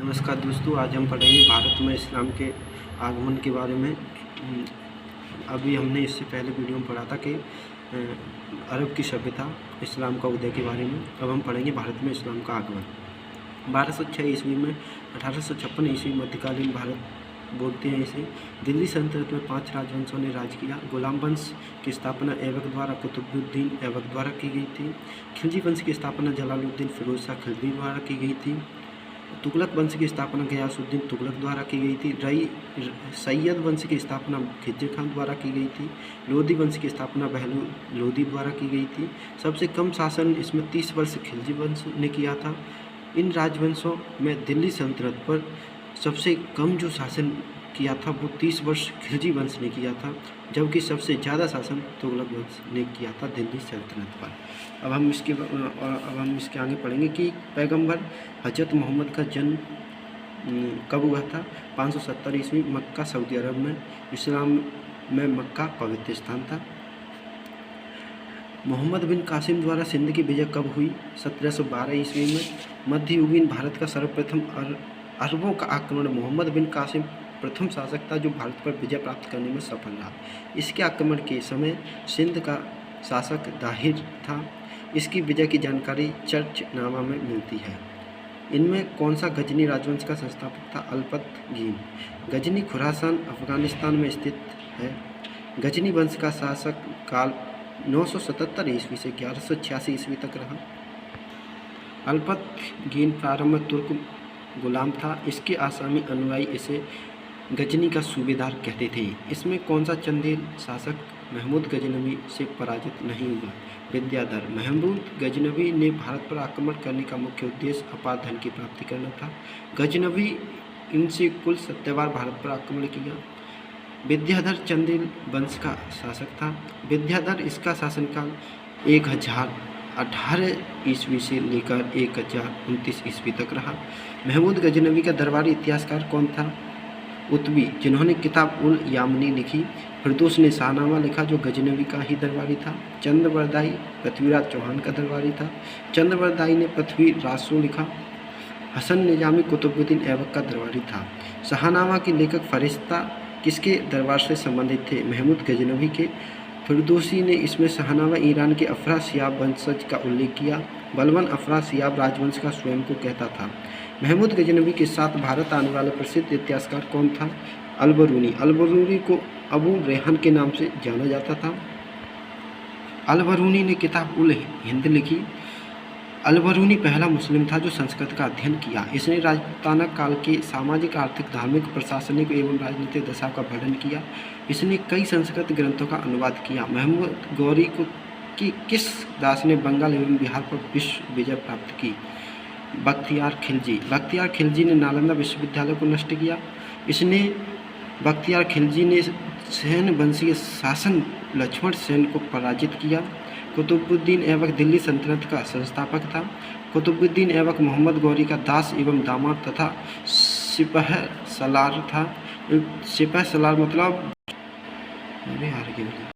नमस्कार दोस्तों, आज हम पढ़ेंगे भारत में इस्लाम के आगमन के बारे में। अभी हमने इससे पहले वीडियो में पढ़ा था कि अरब की सभ्यता इस्लाम का उदय के बारे में। अब हम पढ़ेंगे भारत में इस्लाम का आगमन। 1206 ईस्वी में 1856 ईस्वी मध्यकालीन भारत बोलते हैं इसे। दिल्ली सल्तनत में 5 राजवंशों ने राज किया। गुलाम वंश की स्थापना ऐबक द्वारा कुतुबुद्दीन ऐबक द्वारा की गई थी। खिलजी वंश की स्थापना जलालुद्दीन फिरोज शाह खिलजी द्वारा की गई थी। तुगलक वंश की स्थापना गयासुद्दीन तुगलक द्वारा की गई थी। सैयद वंश की स्थापना खिज्र खान द्वारा की गई थी। लोधी वंश की स्थापना बहलूल लोधी द्वारा की गई थी। सबसे कम शासन इसमें 30 वर्ष खिलजी वंश ने किया था। इन राजवंशों में दिल्ली सल्तनत पर सबसे कम जो शासन किया था वो 30 वर्ष खिलजी वंश ने किया था, जबकि सबसे ज़्यादा शासन तुगलक वंश ने किया था दिल्ली सल्तनत पर। अब हम इसके आगे पढ़ेंगे कि पैगंबर हजरत मोहम्मद का जन्म कब हुआ था। 570 ईस्वी मक्का सऊदी अरब में। इस्लाम में मक्का पवित्र स्थान था। मोहम्मद बिन कासिम द्वारा सिंध की विजय कब हुई। 1712 ईस्वी में। मध्ययुगीन भारत का सर्वप्रथम अरबों का आक्रमण। मोहम्मद बिन कासिम प्रथम शासक था जो भारत पर विजय प्राप्त करने में सफल रहा। इसके आक्रमण के समय सिंध का शासक दाहिर था। इसकी विजय की जानकारी चर्चनामा में मिलती है। इनमें कौन सा गजनी राजवंश का संस्थापक था। अल्पतगीन। गजनी खुरासान अफगानिस्तान में स्थित है। गजनी वंश का शासक काल 977 ईस्वी से 1186 ईस्वी तक रहा। अल्पतगीन प्रारंभ में तुर्क गुलाम था। इसके आसामी अनुयायी इसे गजनी का सूबेदार कहते थे। इसमें कौन सा चंदेल शासक महमूद गजनवी से पराजित नहीं हुआ। विद्याधर। महमूद गजनवी ने भारत पर आक्रमण करने का मुख्य उद्देश्य अपार धन की प्राप्ति करना था। गजनवी इनसे कुल 7 बार भारत पर आक्रमण किया। विद्याधर चंदेल वंश का शासक था। विद्याधर इसका शासनकाल 1018 ईस्वी से लेकर 1029 ईस्वी तक रहा। महमूद गजनवी का दरबारी इतिहासकार कौन था। उत्बी, जिन्होंने किताब उल यामनी लिखी। फिरदौस ने शाहनामा लिखा जो गजनवी का ही दरबारी था। चंद्रबरदाई पृथ्वीराज चौहान का दरबारी था। चंद्रबरदाई ने पृथ्वी रासो लिखा। हसन निजामी कुतुबुद्दीन ऐबक का दरबारी था। शाहनामा के लेखक फरिश्ता किसके दरबार से संबंधित थे। महमूद गजनवी के। फिरदौसी ने इसमें शाहनामा ईरान के अफरासियाब वंशज का उल्लेख किया। बलबन अफरासियाब राजवंश का स्वयं को कहता था। महमूद गजनवी के साथ भारत आने वाला प्रसिद्ध इतिहासकार कौन था। अलबरूनी। अलबरूनी को अबू रेहान के नाम से जाना जाता था। अलबरूनी ने किताब उल हिंद लिखी। अलबरूनी पहला मुस्लिम था जो संस्कृत का अध्ययन किया। इसने राजपूताना काल के सामाजिक, आर्थिक, धार्मिक, प्रशासनिक एवं राजनीतिक दशा का वर्णन किया। इसने कई संस्कृत ग्रंथों का अनुवाद किया। महमूद गौरी को किस दास ने बंगाल एवं बिहार पर विश्व विजय प्राप्त की। बख्तियार खिलजी। बख्तियार खिलजी ने नालंदा विश्वविद्यालय को नष्ट किया। बख्तियार खिलजी ने सेन वंशीय शासन लक्ष्मण सेन को पराजित किया। कुतुबुद्दीन ऐबक दिल्ली सल्तनत का संस्थापक था। कुतुबुद्दीन ऐबक मोहम्मद गौरी का दास एवं दामाद तथा सिपहसालार था। सिपहसालार मतलब